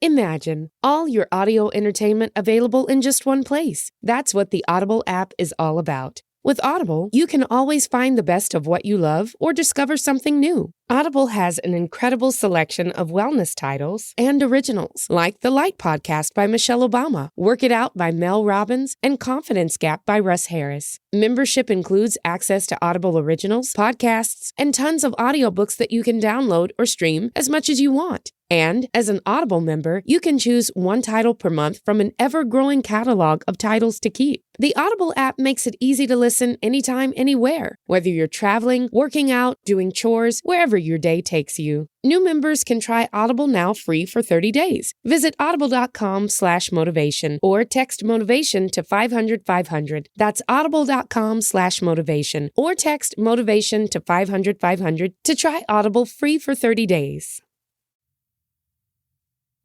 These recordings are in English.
Imagine all your audio entertainment available in just one place. That's what the Audible app is all about. With Audible, you can always find the best of what you love or discover something new. Audible has an incredible selection of wellness titles and originals, like The Light Podcast by Michelle Obama, Work It Out by Mel Robbins, and Confidence Gap by Russ Harris. Membership includes access to Audible originals, podcasts, and tons of audiobooks that you can download or stream as much as you want. And as an Audible member, you can choose one title per month from an ever-growing catalog of titles to keep. The Audible app makes it easy to listen anytime, anywhere, whether you're traveling, working out, doing chores, wherever your day takes you. New members can try Audible now free for 30 days. Visit audible.com/motivation or text motivation to 500-500. That's audible.com/motivation or text motivation to 500-500 to try Audible free for 30 days.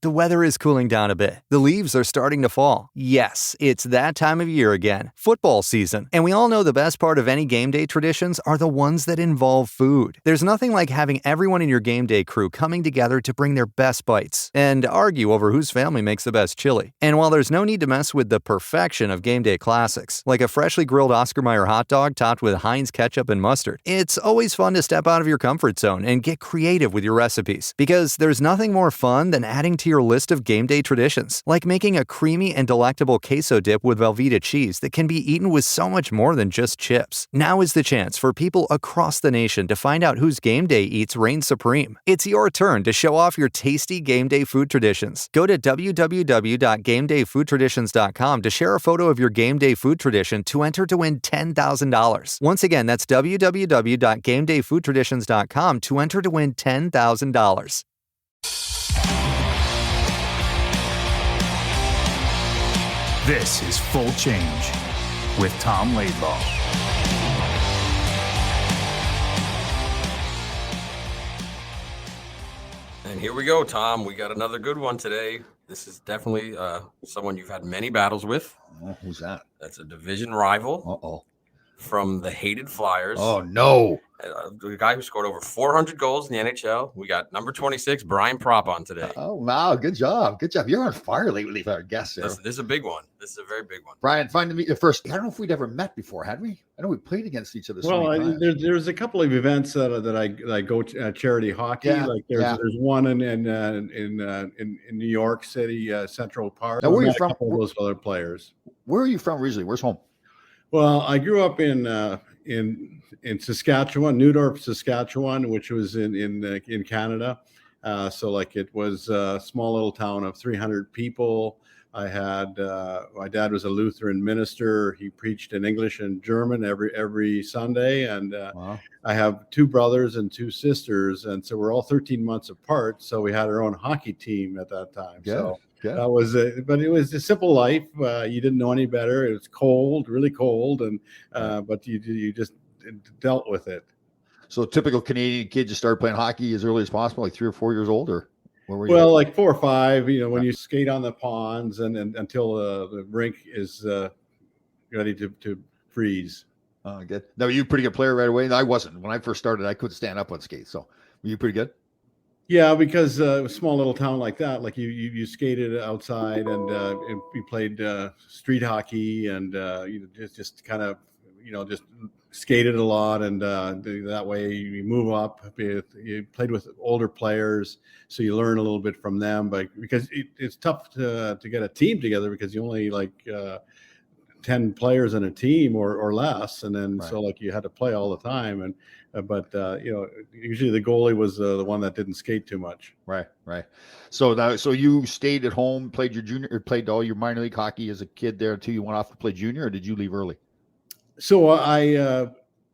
The weather is cooling down a bit. The leaves are starting to fall. Yes, it's that time of year again. Football season. And we all know the best part of any game day traditions are the ones that involve food. There's nothing like having everyone in your game day crew coming together to bring their best bites and argue over whose family makes the best chili. And while there's no need to mess with the perfection of game day classics, like a freshly grilled Oscar Mayer hot dog topped with Heinz ketchup and mustard, it's always fun to step out of your comfort zone and get creative with your recipes. Because there's nothing more fun than adding to your list of game day traditions, like making a creamy and delectable queso dip with Velveeta cheese that can be eaten with so much more than just chips. Now is the chance for people across the nation to find out whose game day eats reign supreme. It's your turn to show off your tasty game day food traditions. Go to www.gamedayfoodtraditions.com to share a photo of your game day food tradition to enter to win $10,000. Once again, that's www.gamedayfoodtraditions.com to enter to win $10,000. This is Full Change with Tom Laidlaw. And here we go, Tom. We got another good one today. This is definitely someone you've had many battles with. Oh, who's that? That's a division rival. Uh-oh. From the hated Flyers. Oh, no. The guy who scored over 400 goals in the NHL. We got number 26, Brian Propp, on today. Oh, wow. Good job. Good job. You're on fire lately, our guest there. This is a big one. This is a very big one. Brian, fine to meet you first. I don't know if we'd ever met before, had we? I know we played against each other. There's a couple of events that I go to, charity hockey. Yeah, there's one in New York City, Central Park. Now, where are you from? A couple of those other players. Where are you from originally? Where's home? Well, I grew up in Saskatchewan, Newdorf, Saskatchewan, which was in Canada. So it was a small little town of 300 people. I had my dad was a Lutheran minister. He preached in English and German every Sunday, and wow. I have two brothers and two sisters, and so we're all 13 months apart. So we had our own hockey team at that time. Yeah. So yeah. that was but it was a simple life. You didn't know any better. It was cold, really cold, and but you just dealt with it. So typical Canadian kid just started playing hockey as early as possible, like 3 or 4 years old, or where were you? Well, like 4 or 5. When you skate on the ponds and until the rink is ready to freeze. Oh, good. Now, were you a pretty good player right away? No, I wasn't. When I first started, I couldn't stand up on skates. So were you pretty good? Yeah, because a small little town like that, like you skated outside and you played street hockey and just kind of just skated a lot, and that way you move up. You played with older players, so you learn a little bit from them. But because it's tough to get a team together because you only 10 players in a team or less, and then right. So you had to play all the time, and but usually the goalie was the one that didn't skate too much. Right. So you stayed at home, played your junior, or played all your minor league hockey as a kid there until you went off to play junior, or did you leave early? So I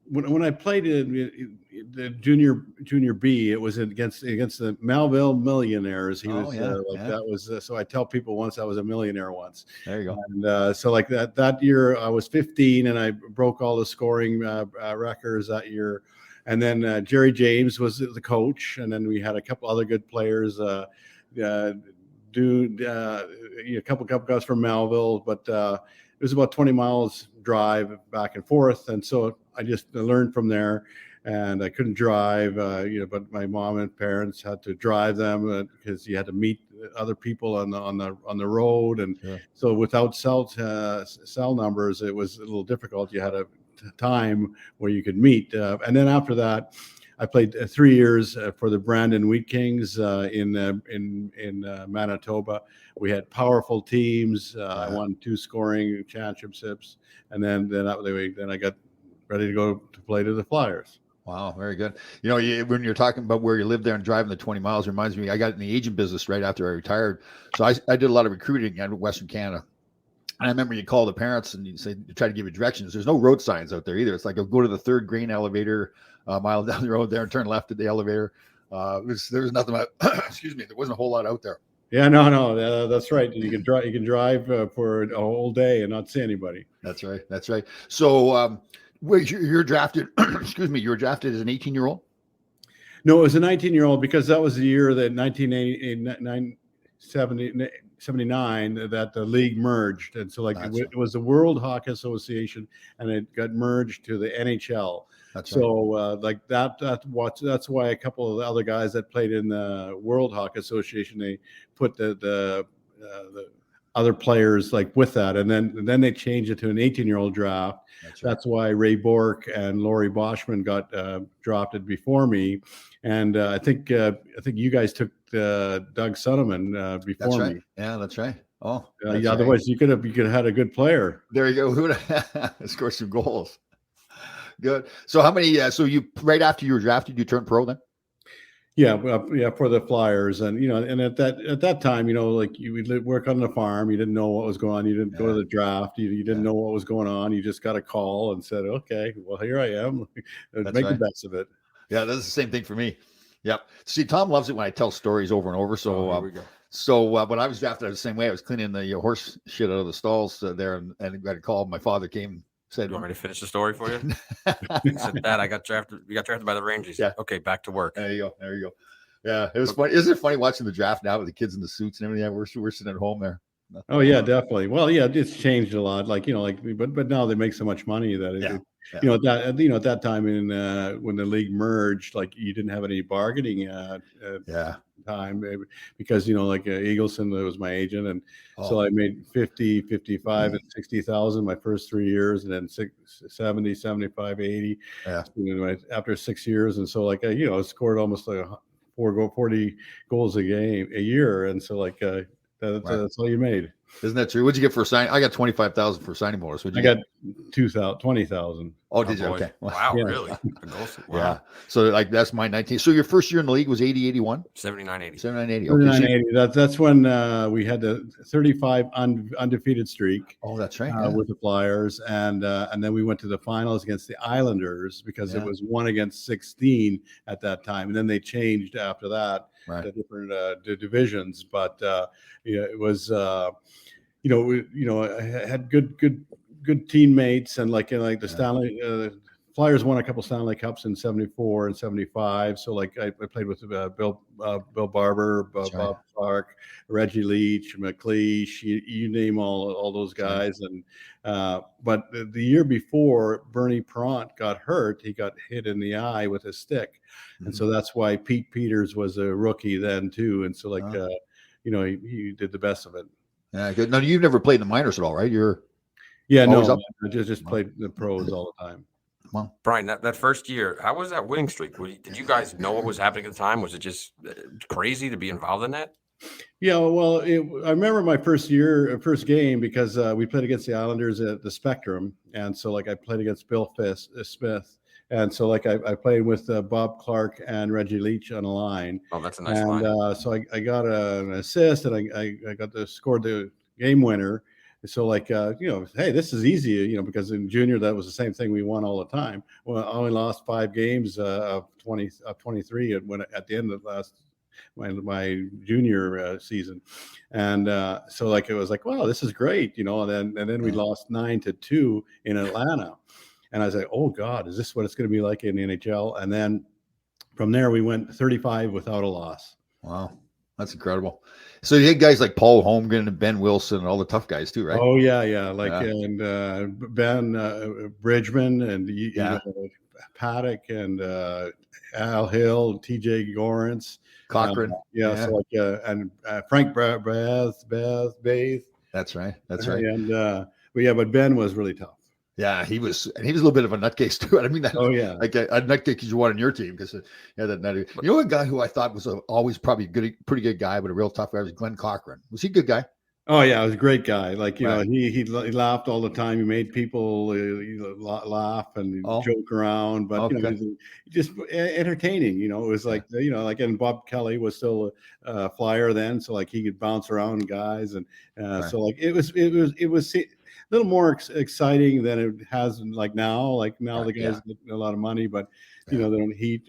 when I played in the junior B, it was against the Melville Millionaires. He was that was so I tell people once I was a millionaire once. There you go. And so that year I was 15 and I broke all the scoring records that year. And then Jerry James was the coach, and then we had a couple other good players. A couple guys from Melville, but it was about 20 miles drive back and forth, and so I just learned from there. and I couldn't drive, but my mom and parents had to drive them because you had to meet other people on the road, and so without cell numbers, it was a little difficult. You had a time where you could meet, and then after that, I played 3 years for the Brandon Wheat Kings in Manitoba. We had powerful teams. I won 2 scoring championships, and then I got ready to go to play to the Flyers. Wow, very good. When you're talking about where you live there and driving the 20 miles, it reminds me, I got in the agent business right after I retired. So I did a lot of recruiting in Western Canada. And I remember you call the parents and you try to give you directions. There's no road signs out there either. It's like, go to the 3rd grain elevator a mile down the road there and turn left at the elevator. There was nothing about, excuse me, there wasn't a whole lot out there. Yeah, no, that's right. You can drive for a whole day and not see anybody. That's right. So you're drafted, excuse me, you were drafted as an 18-year-old? No, it was a 19-year-old because that was the year that 1979 that the league merged. And so it was the World Hockey Association and it got merged to the NHL. That's why a couple of the other guys that played in the World Hockey Association, they put the other players with that, and then they changed it to an 18-year-old draft. That's why Ray Bork and Laurie Boschman got drafted before me, and I think you guys took Doug Sonneman before me. Yeah, that's right. Oh, otherwise you could have had a good player. There you go. Who would have scored some goals? Good. So how many? So you right after you were drafted, you turned pro then? Yeah, for the Flyers, and and at that time, you would work on the farm. You didn't know what was going on. You didn't go to the draft. You didn't know what was going on. You just got a call and said, "Okay, well, here I am. Make the best of it." Yeah, that's the same thing for me. Yep. See, Tom loves it when I tell stories over and over. So here we go. So when I was drafted, I was the same way. I was cleaning the horse shit out of the stalls there, and I got a call. My father came. Said, "You want me to finish the story for you?" He said, "Dad, I got drafted. We got drafted by the Rangers." Yeah. Okay, back to work. There you go. Yeah, it was funny. Isn't it funny watching the draft now with the kids in the suits and everything? Yeah, we're sitting at home there. Oh yeah, definitely. Well, yeah, it's changed a lot. But now they make so much money that at that time when the league merged, you didn't have any bargaining time because Eagleson was my agent, and so I made 50, 55 and 60,000 my first 3 years, and then 70, 75, 80 after 6 years, and so I scored almost 40 goals a year, and so that's all you made. Isn't that true? What'd you get for a sign? I got 25,000 for signing bonus. I got 20,000. Oh, did you? Boy. Okay. Wow, yeah. Really? Wow. Yeah. So that's my 19. So your first year in the league was 80, 81? 79, 80. 79, 80. 79, 80. That's when we had the 35 undefeated streak. Oh, that's right. With the Flyers, and then we went to the finals against the Islanders because it was 1 against 16 at that time, and then they changed after that to different divisions. But it was I had good teammates, and the Stanley Flyers won a couple Stanley Cups in 74 and 75. So I played with Bill Barber, Bob Clark, Reggie Leach, McLeish, you name all those guys. And but the year before, Bernie Propp got hurt. He got hit in the eye with a stick, and so that's why Pete Peters was a rookie then too. And so he did the best of it. Yeah, good. Now you've never played in the minors at all, right? I just played the pros all the time. Well, Brian, that first year, how was that winning streak? Did you guys know what was happening at the time? Was it just crazy to be involved in that? Yeah, well, I remember my first game because we played against the Islanders at the Spectrum, and so I played against Bill Smith, and so I played with Bob Clark and Reggie Leach on a line. Oh, that's a nice line. So I got an assist, and I scored the game winner. So hey, this is easy, because in junior, that was the same thing. We won all the time. Well, I only lost 5 games of 23 at the end of my junior season. And so it was wow, this is great, and then we lost 9-2 in Atlanta. And I was like, oh God, is this what it's going to be like in the NHL? And then from there, we went 35 without a loss. Wow. That's incredible. So you had guys like Paul Holmgren and Ben Wilson and all the tough guys too, right? Oh yeah. And Ben Bridgman and Paddock and Al Hill, T.J. Gorance, Cochran. so like and Frank Bath. That's right. That's right. And but Ben was really tough. Yeah, he was, and he was a little bit of a nutcase too. I mean, that, Oh yeah, like a nutcase you want on your team because that nutty. You know, a guy who I thought was always probably pretty good guy, but a real tough guy was Glenn Cochran. Was he a good guy? Oh yeah, he was a great guy. Like Right. he laughed all the time. He made people laugh and joke around, but he just entertaining. It was like like, and Bob Kelly was still a flyer then, so like he could bounce around guys, and so like it was a little more exciting than it has like now. Like now the guys get a lot of money, but they don't hit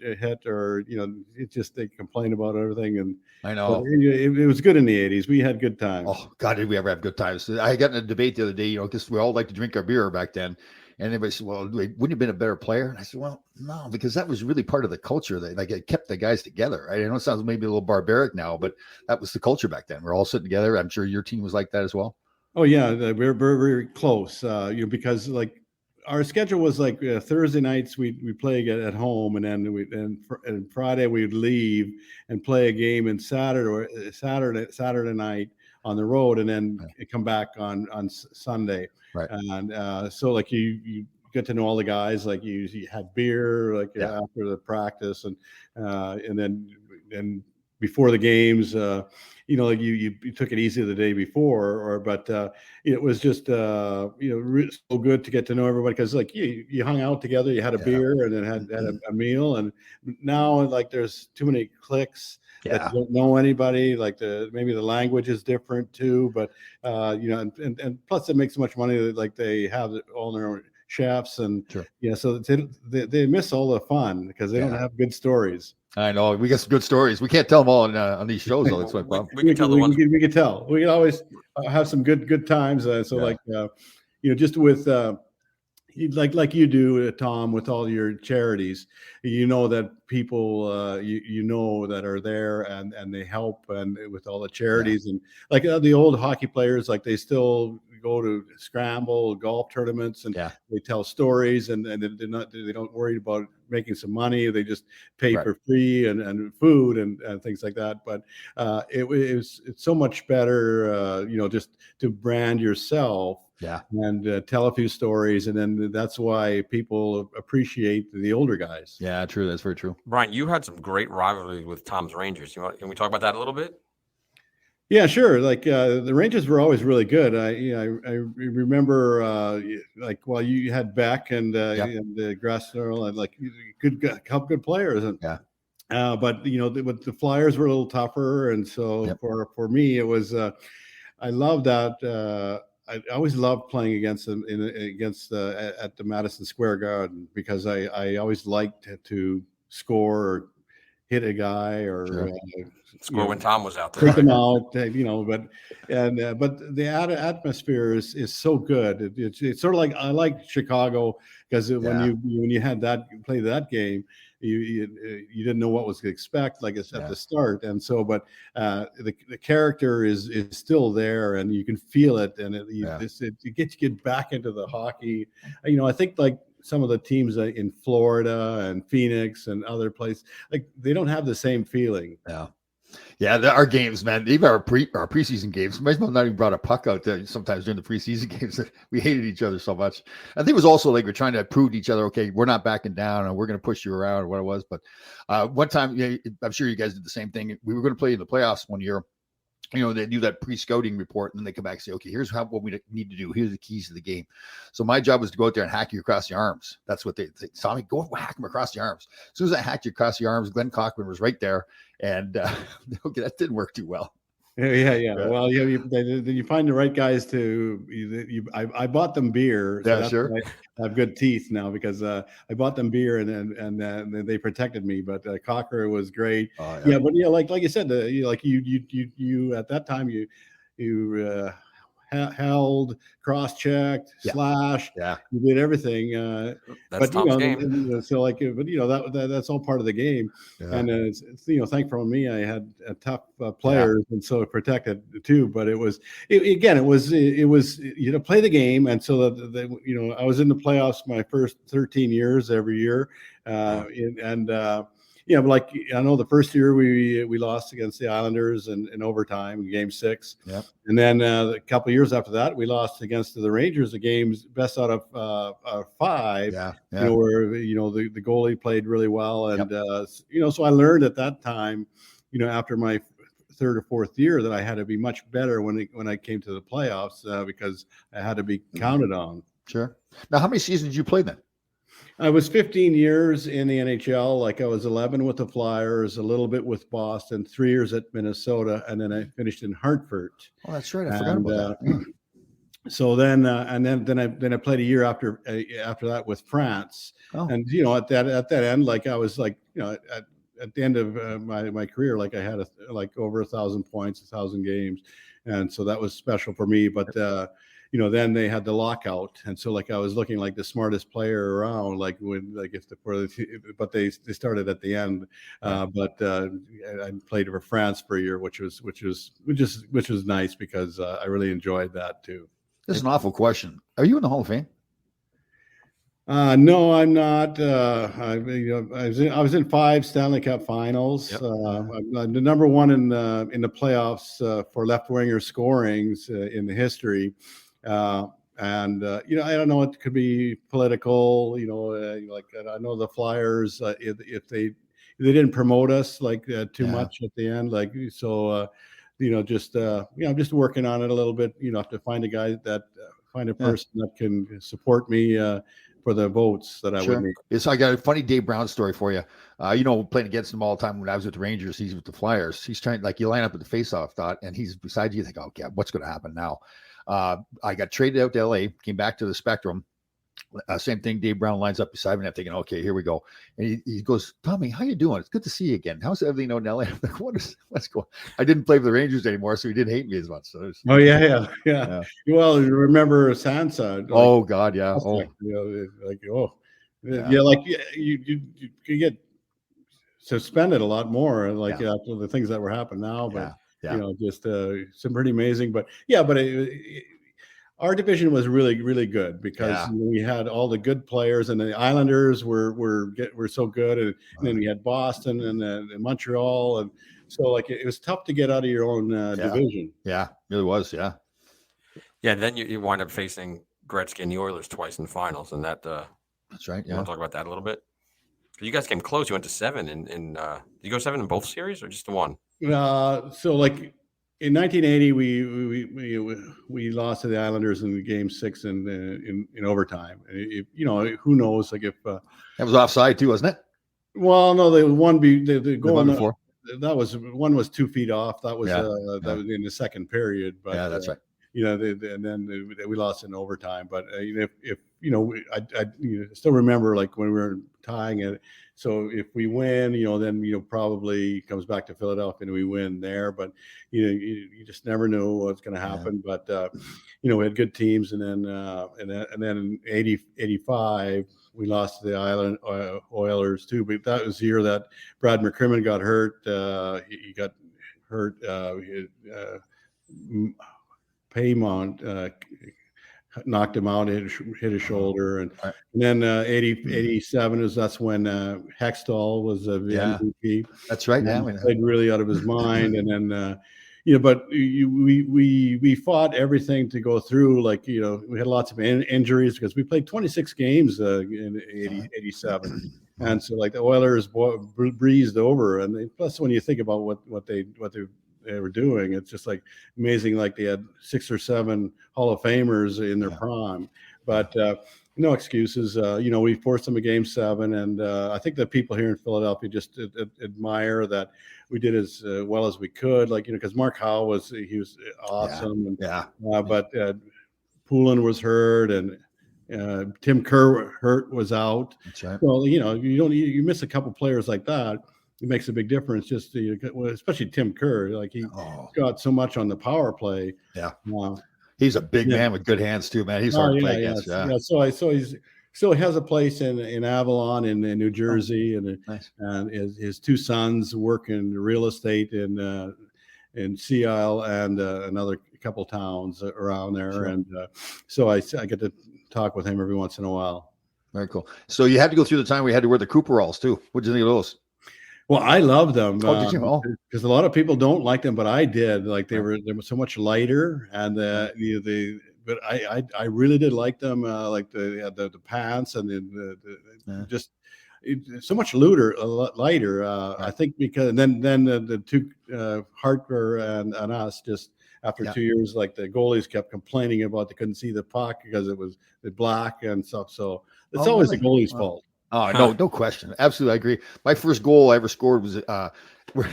or it just they complain about everything. And I know it was good in the 80s. We had good times. Oh God, did we ever have good times? I got in a debate the other day, because we all like to drink our beer back then. And everybody said, well, wouldn't you have been a better player? And I said, well, no, because that was really part of the culture that like it kept the guys together. Right? I know it sounds maybe a little barbaric now, but that was the culture back then. We're all sitting together. I'm sure your team was like that as well. Oh yeah, we're very, very close. Because like our schedule was like Thursday nights we play at home, and then and Friday we'd leave and play a game, and Saturday night on the road, and then come back on Sunday. Right. And so like you get to know all the guys. Like you had beer like after the practice, and then before the games. Like you took it easy the day before, but it was just so good to get to know everybody, because like you hung out together, you had a beer, and then had a meal. And now like there's too many cliques that don't know anybody. Like maybe the language is different too, but and plus they make so much money that like they have all their own chefs, and so they miss all the fun because they don't have good stories. I know we got some good stories. We can't tell them all on these shows. Though. That's what we can tell the ones. We can tell. We can always have some good times. Like just with like you do, Tom, with all your charities, that people that are there and they help, and with all the charities, and like the old hockey players, like they still go to scramble golf tournaments, and they tell stories, and they don't worry about making some money. They just pay for free and food and things like that. But it's so much better, just to brand yourself. And tell a few stories, and then that's why people appreciate the older guys. Yeah, true. That's very true. Brian, you had some great rivalry with Tom's Rangers. Can we talk about that a little bit? Yeah, sure. Like the Rangers were always really good. I remember like you had Beck and Gressner, and like good players, and but the Flyers were a little tougher, and so for me it was I loved that. I always loved playing against them at the Madison Square Garden, because I always liked to score or hit a guy or score when Tom was out there. Freak them out, but the atmosphere is so good. It's sort of like, I like Chicago, because when you had played that game, you didn't know what was to expect, like it's at the start, and so but the character is still there, and you can feel it, and it gets you back into the hockey. I think like some of the teams in Florida and Phoenix and other places, like they don't have the same feeling. Our games, man, even our preseason games, might as well not even brought a puck out there sometimes during the preseason games. We hated each other so much. I think it was also like we're trying to prove to each other, okay, we're not backing down and we're going to push you around, or what it was. But one time, I'm sure you guys did the same thing. We were going to play in the playoffs one year. They do that pre-scouting report, and then they come back and say, okay, here's what we need to do. Here's the keys to the game. So my job was to go out there and hack you across the arms. That's what they saw me go hack them across the arms. As soon as I hacked you across the arms, Glenn Cochran was right there. And okay, that didn't work too well. Yeah. Well, you find the right guys to. I bought them beer. So sure. I have good teeth now, because I bought them beer, and they protected me. But Cochran was great. Oh, but like you said, you at that time you held, cross-checked, slashed. Yeah. We did everything. That's But Tom's game. so but that's all part of the game. Yeah. And it's thankful for me, I had tough players, and so it protected too. But it was play the game, and so that I was in the playoffs my first 13 years every year, but like I know the first year we lost against the Islanders in overtime in Game 6. Yep. And then a couple of years after that, we lost against the Rangers, the games best out of 5. Yeah. Where the goalie played really well, and so I learned at that time, after my third or fourth year, that I had to be much better when I came to the playoffs because I had to be counted on. Sure. Now, how many seasons did you play then? I was 15 years in the NHL. Like I was 11 with the Flyers, a little bit with Boston, 3 years at Minnesota, and then I finished in Hartford. Oh, that's right. I forgot about that. Yeah. So then I played a year after that with France. Oh. And at that end, like I was like at the end of my career, like I had over 1,000 points, 1,000 games, and so that was special for me. But then they had the lockout, and so like I was looking like the smartest player around, but they started at the end. But I played for France for a year, which was nice because I really enjoyed that too. This is an awful question. Are you in the Hall of Fame? No, I'm not. I was in 5 Stanley Cup Finals. Yep. I'm the number one in the playoffs for left winger scorings in the history. I don't know. It could be political. Like I know the Flyers, if they didn't promote us too much at the end, I'm just working on it a little bit. To find a person that can support me for the votes that I would need. So I got a funny Dave Brown story for you. Playing against him all the time when I was with the Rangers, he's with the Flyers. He's trying, you line up at the faceoff dot, and he's beside you. You think, okay, what's going to happen now? I got traded out to LA, came back to the Spectrum. Same thing. Dave Brown lines up beside me, and I'm thinking, okay, here we go. And he goes, Tommy, how you doing? It's good to see you again. How's everything out in LA? I'm like, what's going on? I didn't play for the Rangers anymore, so he didn't hate me as much. So yeah. Well, you remember Sansa? Oh God, yeah. You get suspended a lot more, after the things that were happening now, but. Just some pretty amazing, but our division was really, really good because we had all the good players, and the Islanders were so good, and then we had Boston and Montreal, and so it was tough to get out of your own division. Yeah, it really was. Yeah. Yeah. And then you wind up facing Gretzky and the Oilers twice in finals, and that's right. You want to talk about that a little bit? You guys came close. You went to 7 did you go 7 in both series or just the one? So in 1980, we lost to the Islanders in Game 6 in overtime. Who knows? If that was offside too, wasn't it? Well, no, the goal before. That was 1 was 2 feet off. That was that was in the second period. But that's right. And then we lost in overtime. But I still remember when we were tying it. So if we win, then probably comes back to Philadelphia and we win there. But you just never know what's going to happen. Yeah. But we had good teams, and then in 85 we lost to the Oilers too. But that was the year that Brad McCrimmon got hurt. He got hurt. Paymont knocked him out, hit his shoulder, and then 87 that's when Hextall was the MVP. That's right. Now he played really out of his mind, and then but we fought everything to go through. We had lots of injuries because we played 26 games in 87, and so the Oilers breezed over. And plus, when you think about what they were doing, it's just amazing. They had 6 or 7 Hall of Famers in their prime, but no excuses. We forced them a Game 7, and I think that people here in Philadelphia just admire that we did as well as we could. Because Mark Howe was awesome, but Poulin was hurt, and Tim Kerr was out. That's right. Well, you miss a couple players like that. It makes a big difference. Just especially Tim Kerr, he got so much on the power play. Yeah. He's a big Yeah. man with good hands too, man. He's Oh hard to yeah, play yeah, against. yeah. Yeah. So he's still has a place in Avalon in New Jersey, Nice. and his two sons work in real estate in Sea Isle and another couple towns around there, Sure. and so I get to talk with him every once in a while. Very cool. So you had to go through the time we had to wear the Cooperalls too. What did you think of those? Well, I love them. Oh, did you? Oh, Because a lot of people don't like them, but I did. Like they were so much lighter, and but I really did like them. Like the pants and just so much lighter. I think because then the two Hartler and us just after 2 years, like the goalies kept complaining about they couldn't see the puck because it was black and stuff. So it's always really? the goalie's fault. Oh, no question. Absolutely, I agree. My first goal I ever scored was we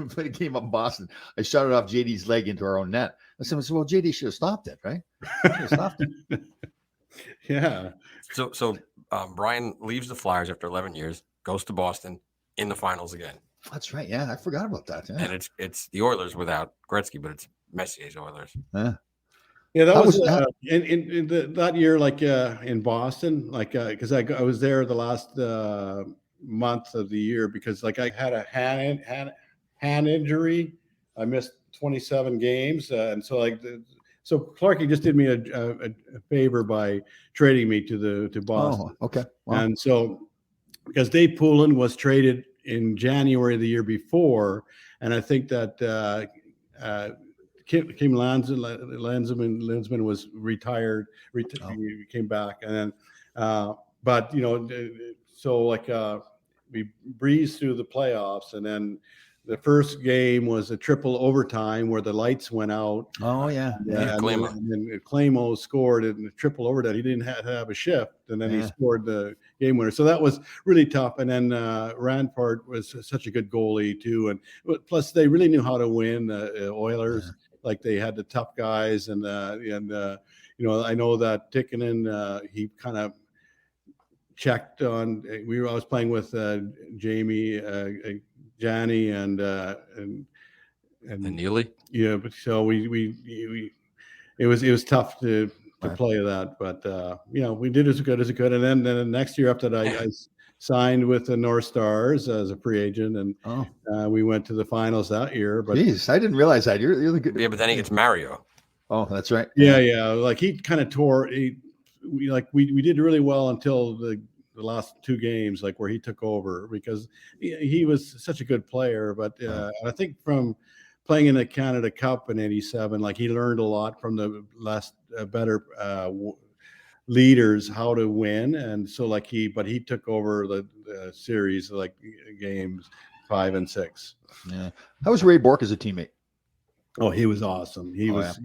played a game up in Boston. I shot it off JD's leg into our own net. I said, well, JD should have stopped it, right? Should have stopped it. Yeah. So Brian leaves the Flyers after 11 years, goes to Boston in the finals again. That's right. Yeah, I forgot about that. Yeah. And it's the Oilers without Gretzky, but it's Messier's Oilers. Yeah, that How was that? In that year, like in Boston, like because I was there the last month of the year because like I had a hand injury. I missed 27 games, and so so Clarkie just did me a favor by trading me to Boston. Oh, okay. Wow. And so because Dave Poulin was traded in January of the year before, and I think that. Kim Landsman was retired. He came back, and then, but so like we breezed through the playoffs, and then the first game was a triple overtime where the lights went out. Oh yeah, and then Clamo scored in the triple overtime. He didn't have a shift, and then he scored the game winner. So that was really tough. And then Ranpart was such a good goalie too, and plus they really knew how to win. Oilers. Like they had the tough guys, and I know that Tikkanen, he kind of checked on. I was playing with Jamie, Johnny, and Neely. Yeah, but so it was tough to play that, but we did as good as it could. And then the next year after that, I signed with the North Stars as a free agent, and we went to the finals that year. But jeez, I didn't realize that. You're the good. Yeah, but then he gets Mario. Oh, that's right. Yeah. Like he kind of tore. We did really well until the last two games, like where he took over because he was such a good player. But I think from playing in the Canada Cup in '87, like he learned a lot from the last better leaders how to win, and so like he took over the series like games 5 and 6. Yeah. How was Ray Bourque as a teammate? Oh, he was awesome. He was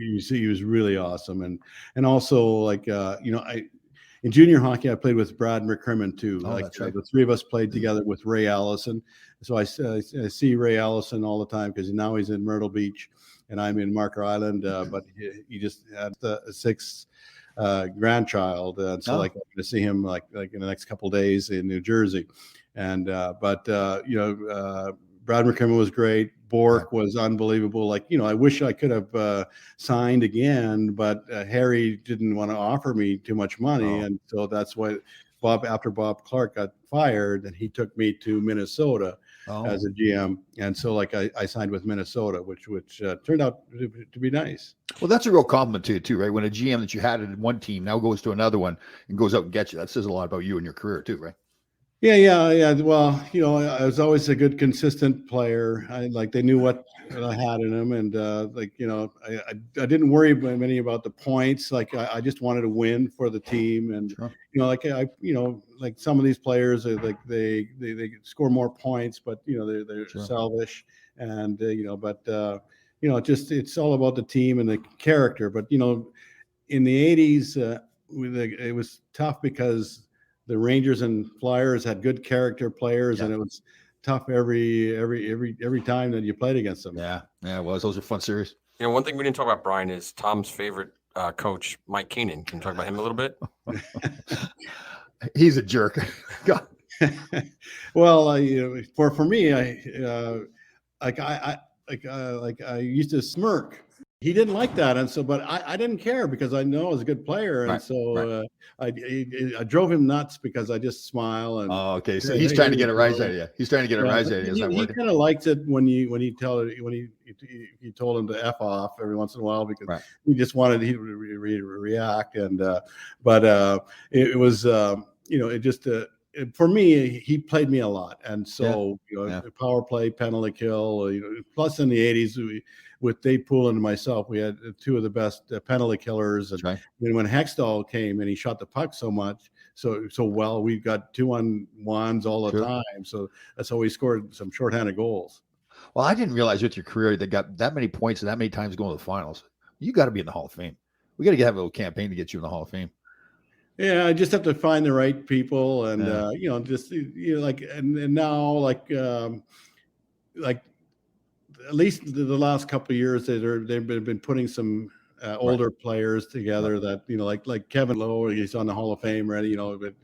really awesome, and also like in junior hockey I played with Brad McCrimmon too. That's right. The three of us played together with Ray Allison. So I see Ray Allison all the time because now he's in Myrtle Beach and I'm in Marker Island. But he just had the sixth grandchild, and so like I'm going to see him like in the next couple of days in New Jersey. And Brad McCrimmon was great. Bourque was unbelievable. Like, I wish I could have signed again, but Harry didn't want to offer me too much money. And so that's why after Bob Clark got fired, and he took me to Minnesota as a GM. And so like I signed with Minnesota, which turned out to be nice. Well, that's a real compliment to you too, right? When a GM that you had in one team now goes to another one and goes out and gets you, that says a lot about you and your career too, right? Yeah. Well, I was always a good, consistent player. They knew what I had in them, and I didn't worry many about the points. Like I just wanted to win for the team, and like some of these players are like they score more points, but they're selfish, and it's all about the team and the character. But in the '80s, it was tough because the Rangers and Flyers had good character players, and it was tough every time that you played against them. Yeah, it was. Those are fun series. One thing we didn't talk about, Brian, is Tom's favorite coach, Mike Keenan. Can you talk about him a little bit? He's a jerk. God. Well, for me, I used to smirk he didn't like that, and so, but I didn't care because I know I was a good player, and Right, so I drove him nuts because I just smile and. Oh, okay. So Hey, he's hey, trying here to get you a rise go. out of you. He's trying to get a Yeah, rise but out of you. Is that he working? kind of liked it when you told him to F off every once in a while because Right. he just wanted he to react, and but it was it just for me, he played me a lot, and so power play, penalty kill. Plus in the '80s, with Dave Poulin and myself, we had two of the best penalty killers. And right. then when Hextall came and he shot the puck so well, we got 2-on-1s all the time. So that's how we scored some shorthanded goals. Well, I didn't realize with your career that got that many points and that many times going to the finals. You got to be in the Hall of Fame. We got to have a little campaign to get you in the Hall of Fame. Yeah, I just have to find the right people, and just like and now like at least the last couple of years they've been putting some older players together that like Kevin Lowe, he's on the Hall of Fame already. But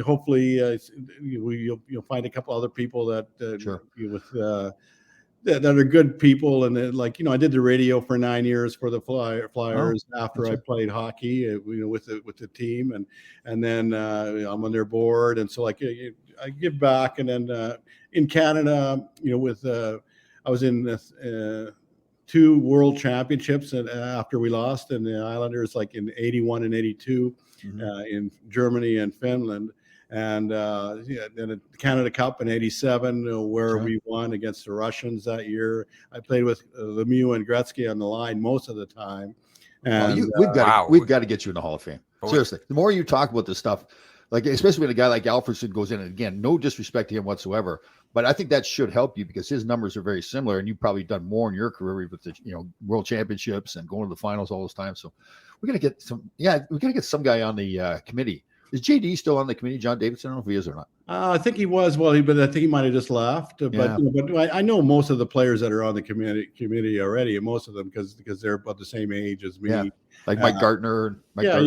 hopefully you'll find a couple other people that that are good people, and I did the radio for 9 years for the Flyers after I played hockey, with the team, and then I'm on their board, and so I give back, and then in Canada, I was in 2 world championships, and after we lost in the Islanders, like in '81 and '82, in Germany and Finland. And then the Canada Cup in '87, where we won against the Russians that year. I played with Lemieux and Gretzky on the line most of the time. And we've got to get you in the Hall of Fame. Seriously, the more you talk about this stuff, like especially when a guy like Alfredson goes in, and again, no disrespect to him whatsoever, but I think that should help you because his numbers are very similar, and you've probably done more in your career with the world championships and going to the finals all those times. So we got to get some. Yeah, we got to get some guy on the committee. Is JD still on the committee, John Davidson? I don't know if he is or not. I think he was. Well, but I think he might have just left. But I know most of the players that are on the committee already, most of them because they're about the same age as me. Yeah, like Mike Gardner. Yeah.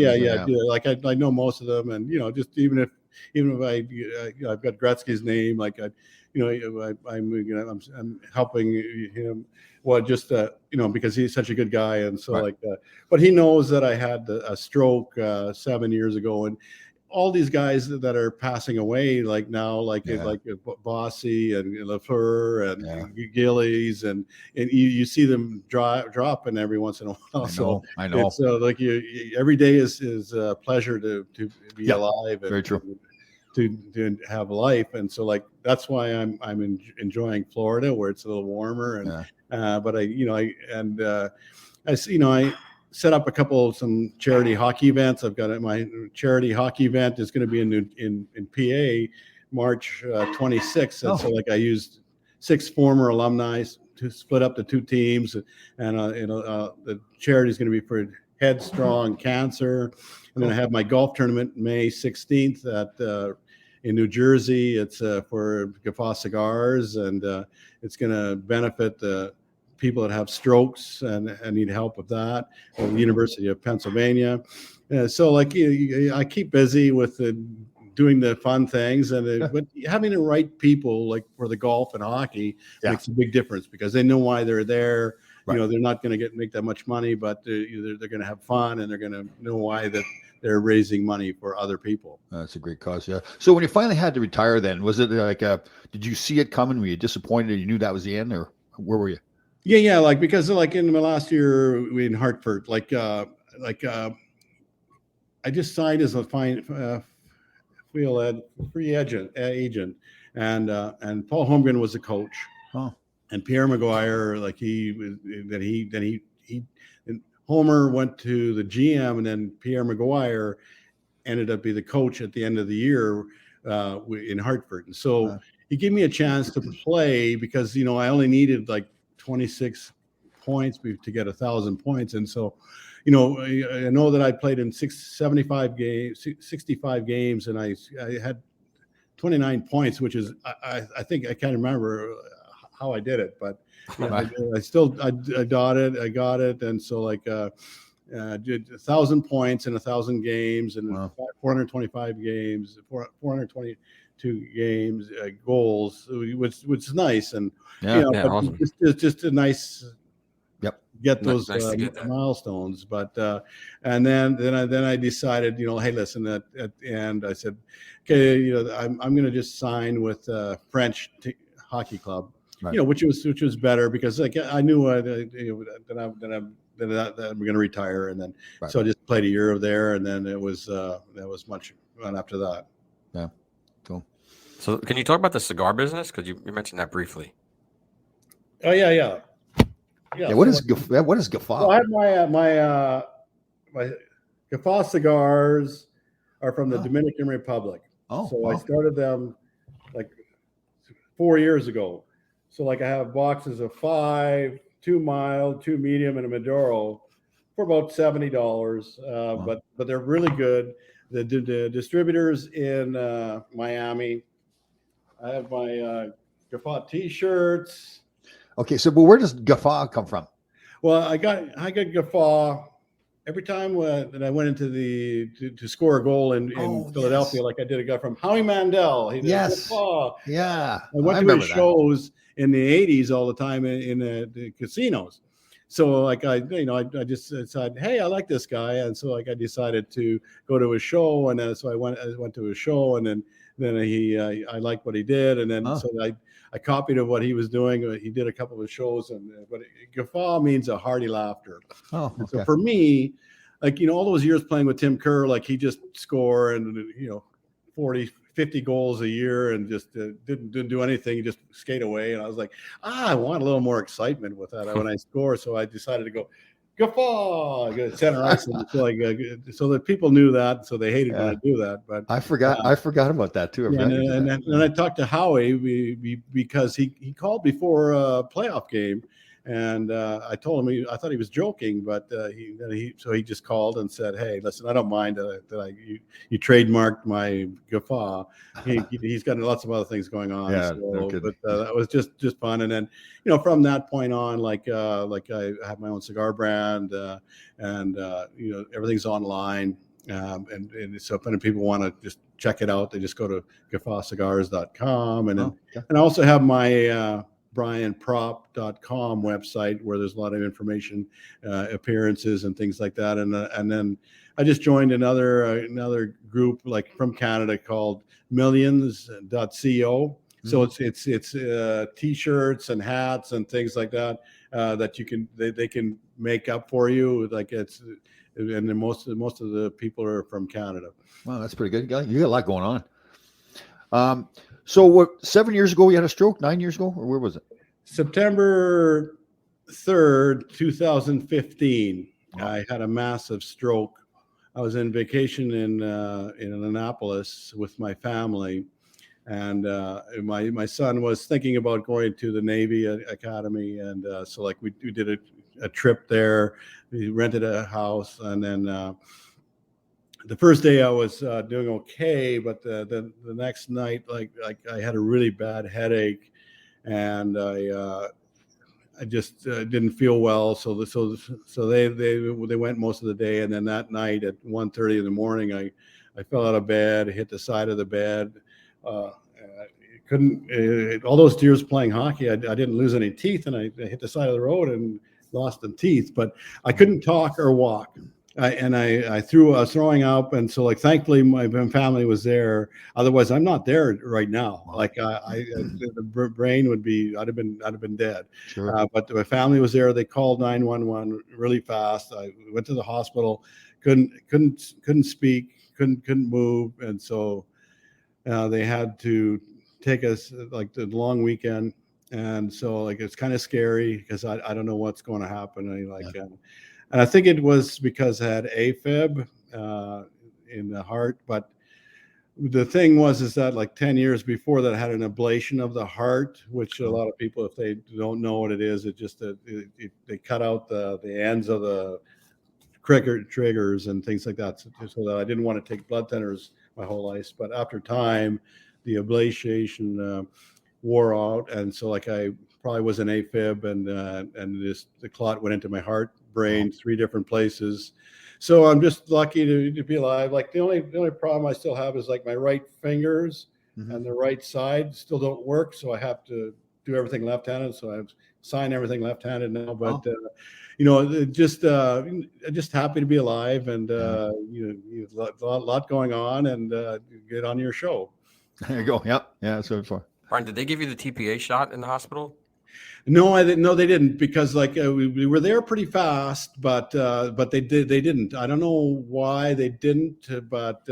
Like I know most of them, and just even if I've got Gretzky's name, like I'm helping him. Well, just because he's such a good guy, and so but he knows that I had a stroke 7 years ago, and all these guys that are passing away, like now, like Bossy and Lafleur and Gillies, and you see them dropping every once in a while. I know. So every day is a pleasure to be alive. And, very true. To have life, and so that's why I'm enjoying Florida, where it's a little warmer, and but I set up some charity hockey events. I've got my charity hockey event is going to be in PA March 26th, and so I used 6 former alumni to split up the 2 teams, and the charity is going to be for Headstrong Cancer. And then I have my golf tournament May 16th in New Jersey. It's for Guffaw Cigars, and it's going to benefit the people that have strokes and need help with that. At the University of Pennsylvania. So I keep busy with doing the fun things, but having the right people for the golf and hockey makes a big difference because they know why they're there. Right. They're not going to make that much money, but they're going to have fun, and they're going to know why that they're raising money for other people. That's a great cause. Yeah. So when you finally had to retire, then was it did you see it coming? Were you disappointed? You knew that was the end, or where were you? Yeah. Because in my last year in Hartford, I just signed as a free agent, and Paul Holmgren was the coach. Oh. And Pierre Maguire, and Homer went to the GM, and then Pierre Maguire ended up being the coach at the end of the year in Hartford. And so he gave me a chance to play because I only needed 26 points to get 1,000 points, and so I know that I played in 65 games, and I had 29 points, which is I think I can't remember how I did it, but I got it, and so did 1,000 points in 1,000 games, and 425 games, 422 games, goals, which is nice, and awesome. It's just a nice get those Nice to get that. milestones. But and then I decided, hey, listen, at the end I said, okay, I'm going to just sign with French hockey club, Right. which was better because like I knew that I'm going to retire, and then Right. so I just played a year there, and then that was much fun after that. Yeah, cool. So can you talk about the cigar business? Because you mentioned that briefly. Oh yeah. What is Guffaw? So I have my Guffaw cigars are from the Dominican Republic. Oh, so wow. I started them like 4 years ago. So like I have boxes of 5, 2 mild, 2 medium, and a Maduro for about $70. But they're really good. The distributors in Miami. I have my Guffaw T-shirts. Okay, so but where does Guffaw come from? Well, I got Guffaw every time that I went into to score a goal in Philadelphia, yes. like I did a guy from Howie Mandel. He did Guffaw. Yeah. I went to his shows in the 80s all the time in the casinos. So like I just decided, hey, I like this guy, and so like I decided to go to his show, and so I went to his show, and then I liked what he did, and then so I copied of what he was doing. He did a couple of his shows, but Guffaw means a hearty laughter. Oh, okay. So for me, like all those years playing with Tim Kerr, like he just score and 40, 50 goals a year and just didn't do anything. He just skate away, and I was like, I want a little more excitement with that when I score. So I decided to go Guffaw, center ice, so that people knew that, so they hated when I do that. But I forgot about that too. And I talked to Howie because he called before a playoff game, and I told him I thought he was joking, but he just called and said, hey, listen, I don't mind that you trademarked my Guffaw. He's got lots of other things going on. Yeah, but that was just fun. And then from that point on, like I have my own cigar brand, and everything's online. And so if any people want to just check it out, they just go to guffawcigars.com. And I also have my BrianPropp.com website where there's a lot of information, appearances and things like that. And then I just joined another group like from Canada called Millions.co. So it's T-shirts and hats and things like that that they can make up for you. Like and then most of the people are from Canada. Wow, that's pretty good. You got a lot going on. So what? 7 years ago, you had a stroke. 9 years ago, or where was it? September 3rd, 2015. Wow. I had a massive stroke. I was on vacation in Annapolis with my family, and my son was thinking about going to the Navy Academy, and so like we did a trip there. We rented a house, and then the first day I was doing okay, but the next night, like I had a really bad headache, and I just didn't feel well. So they went most of the day, and then that night at 1:30 in the morning, I fell out of bed, hit the side of the bed. Couldn't all those years playing hockey, I didn't lose any teeth, and I hit the side of the road and lost the teeth, but I couldn't talk or walk. I was throwing up, and so like thankfully my family was there. Otherwise, I'm not there right now. Like the brain would be, I'd have been dead. Sure. But my family was there. They called 911 really fast. I went to the hospital, couldn't speak, couldn't move, and so they had to take us like the long weekend. And so like it's kind of scary because I don't know what's going to happen. And I think it was because I had AFib in the heart. But the thing is that like 10 years before that, I had an ablation of the heart, which a lot of people, if they don't know what it is, it just they cut out the ends of the triggers and things like that, so that I didn't want to take blood thinners my whole life. But after time, the ablation wore out, and so like I probably was an AFib, and the clot went into my heart, brain, 3 different places. So I'm just lucky to be alive. Like the only problem I still have is like my right fingers and the right side still don't work, so I have to do everything left-handed. So I have sign everything left-handed now, but just happy to be alive, and lot going on, and get on your show. There you go. Yep. Yeah, that's what for. Brian, did they give you the TPA shot in the hospital? No, I didn't. No, they didn't, because we were there pretty fast, but they didn't. I don't know why they didn't, but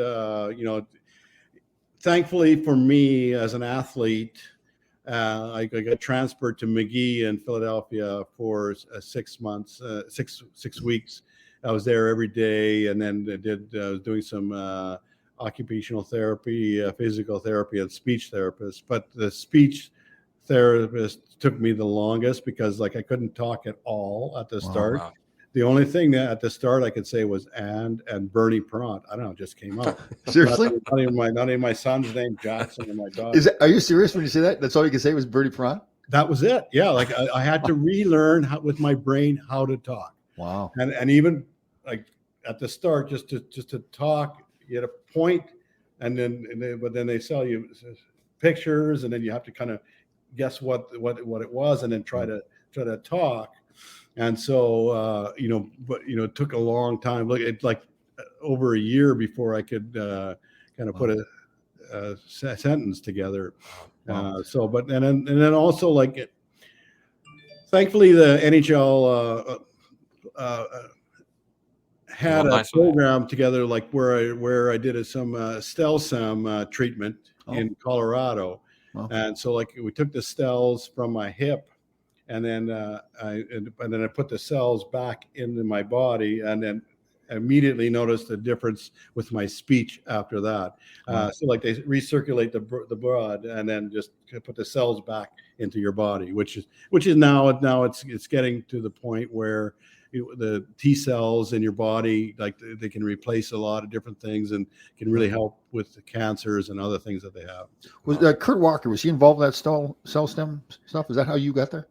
thankfully for me as an athlete, I got transferred to McGee in Philadelphia for 6 months, 6 weeks. I was there every day, and then doing some occupational therapy, physical therapy, and speech therapist. But the speech therapist took me the longest, because I couldn't talk at all at the start. Wow. The only thing that at the start I could say was and Bernie Propp. I don't know, it just came out. Seriously? Not even my son's name, Jackson, or my daughter. Are you serious when you say that? That's all you can say was Bernie Propp? That was it. Yeah, I had to relearn with my brain how to talk. Wow. And even at the start, just to talk, you had a point, but then they sell you pictures, and then you have to kind of guess what it was, and then try to talk. And so it took a long time. It's over a year before I could kind of put a sentence together. Wow. But then also, thankfully the NHL had a program together, where I did some stem treatment in Colorado. Wow. And so we took the cells from my hip, and then I put the cells back into my body, and then immediately noticed a difference with my speech after that. So they recirculate the blood, and then just put the cells back into your body, which is now it's getting to the point where the T cells in your body, they can replace a lot of different things, and can really help with the cancers and other things that they have. Was Kurt Walker, was he involved in that cell stem stuff? Is that how you got there?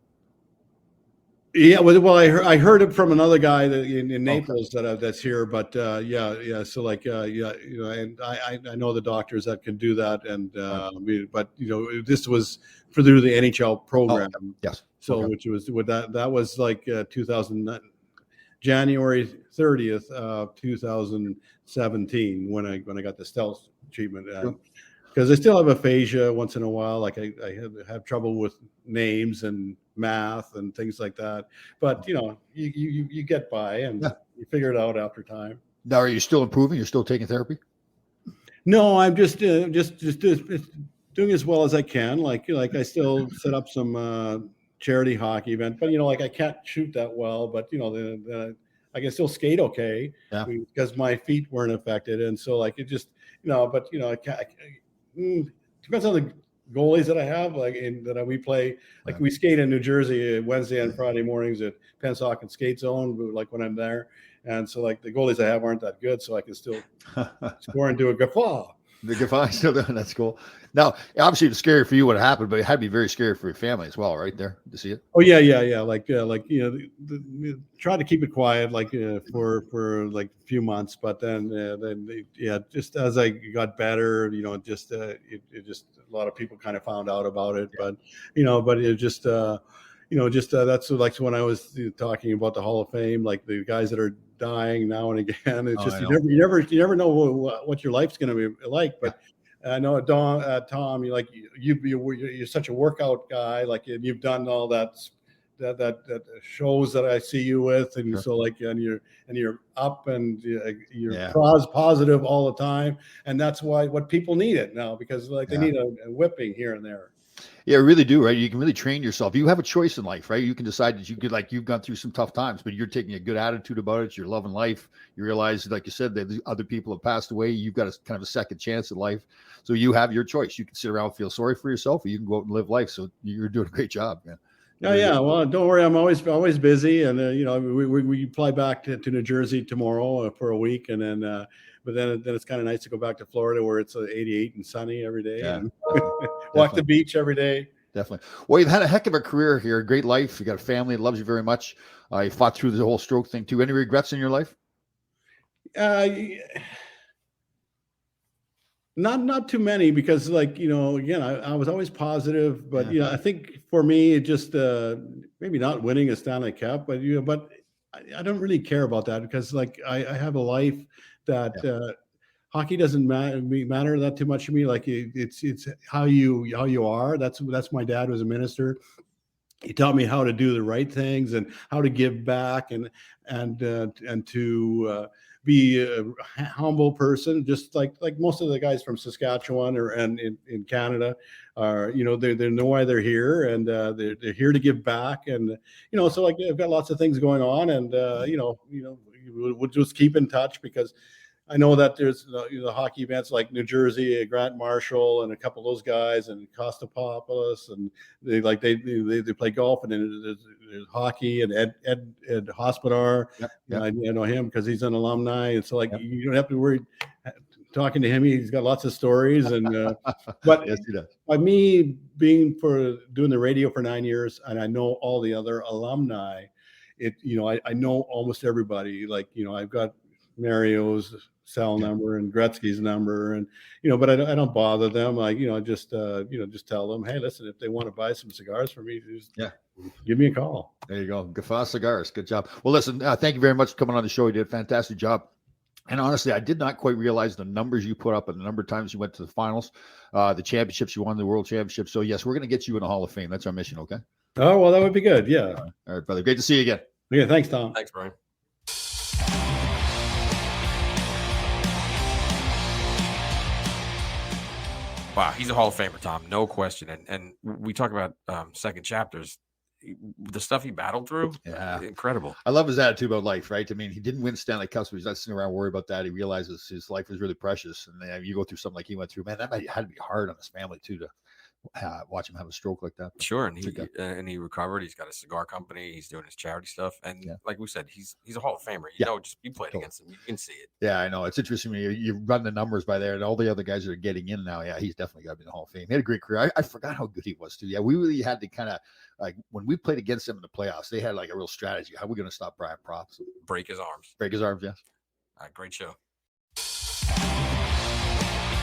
Yeah, well, I heard it from another guy in Naples that's here, but yeah. So and I know the doctors that can do that, and but this was through the NHL program. Oh, yes. So which was that was 2009, January 30th, 2017, when I got the stealth treatment. Because I still have aphasia once in a while. I have trouble with names and math and things like that. But you get by, and you figure it out after time. Now, are you still improving? You're still taking therapy? No, I'm just doing as well as I can. I still set up some charity hockey event, but I can't shoot that well. But I can still skate okay, because my feet weren't affected, and so it just but I can't. Depends on the goalies that I have, that we play. We skate in New Jersey Wednesday and Friday mornings at Pensacola Skate Zone, when I'm there. And so the goalies I have aren't that good, so I can still score and do a guffaw. The guffaw, still doing that's cool. Now, obviously, it's scary for you what happened, but it had to be very scary for your family as well, right there to see it. Oh yeah. Try to keep it quiet, for a few months, but then just as I got better, it just a lot of people kind of found out about it, but it just that's when I was talking about the Hall of Fame, the guys that are dying now and again. It's just you never know what your life's going to be like. But I know Tom, you're such a workout guy, and you've done all that shows that I see you with, and so and you're up, and you're positive all the time, and that's what people need it now, because they need a whipping here and there. Yeah, really do, right? You can really train yourself. You have a choice in life, right? You can decide that you could, you've gone through some tough times, but you're taking a good attitude about it. You're loving life. You realize, like you said, that other people have passed away. You've got kind of a second chance at life. So you have your choice. You can sit around and feel sorry for yourself, or you can go out and live life. So you're doing a great job, man. Oh yeah, well, don't worry. I'm always busy, and we fly back to New Jersey tomorrow for a week, and then but then it's kind of nice to go back to Florida, where it's 88 and sunny every day, and walk the beach every day. Definitely. Well, you've had a heck of a career here, a great life. You got a family that loves you very much. You fought through the whole stroke thing too. Any regrets in your life? Not too many, because like, again, I was always positive, but Yeah. I think for me, it just maybe not winning a Stanley Cup, but but I don't really care about that, because like I have a life that hockey doesn't matter that too much to me. Like it's how you are. That's my dad was a minister. He taught me how to do the right things and how to give back, and to be a humble person, just like most of the guys from Saskatchewan and in Canada are. They know why they're here, and they're here to give back, and so like I've got lots of things going on, and we'll just keep in touch, because I know that there's the hockey events like New Jersey, Grant Marshall, and a couple of those guys, and Costopoulos, and they play golf, and then there's hockey, and Ed Hospodar. Yep. I know him because he's an alumni, and so like you don't have to worry talking to him. He's got lots of stories, and but Yes, he does. by me being doing the radio for 9 years, and I know all the other alumni, I know almost everybody. Like I've got Mario's cell number and Gretzky's number, and but I don't bother them. Like just tell them, hey, listen, if they want to buy some cigars from me, just give me a call. There you go. Gafa Cigars. Good job. Well, listen, thank you very much for coming on the show. You did a fantastic job. And honestly, I did not quite realize the numbers you put up and the number of times you went to the finals, the championships, you won the World Championship. So yes, we're going to get you in the Hall of Fame. That's our mission. Okay. Oh, well, that would be good. Yeah. All right, brother. Great to see you again. Yeah. Thanks, Tom. Thanks, Brian. Wow, he's a Hall of Famer, Tom, no question. And we talk about second chapters, the stuff he battled through, incredible. I love his attitude about life, right? I mean, he didn't win Stanley Cups, but he's not sitting around worried about that. He realizes his life was really precious, and then you go through something like he went through. Man, that had to be hard on his family too, to watch him have a stroke like that. But sure, and he recovered. He's got a cigar company. He's doing his charity stuff, and like we said, he's a Hall of Famer. You played against him, you can see it. Yeah, I know. It's interesting when you run the numbers by there, and all the other guys that are getting in now. Yeah, he's definitely got to be in the Hall of Fame. He had a great career. I forgot how good he was too. Yeah, we really had to kind of like when we played against them in the playoffs, they had like a real strategy. How are we going to stop Brian Propp? Break his arms. Yes. Great show.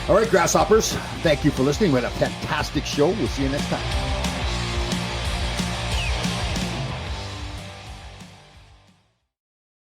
All right, Grasshoppers, thank you for listening. We had a fantastic show. We'll see you next time.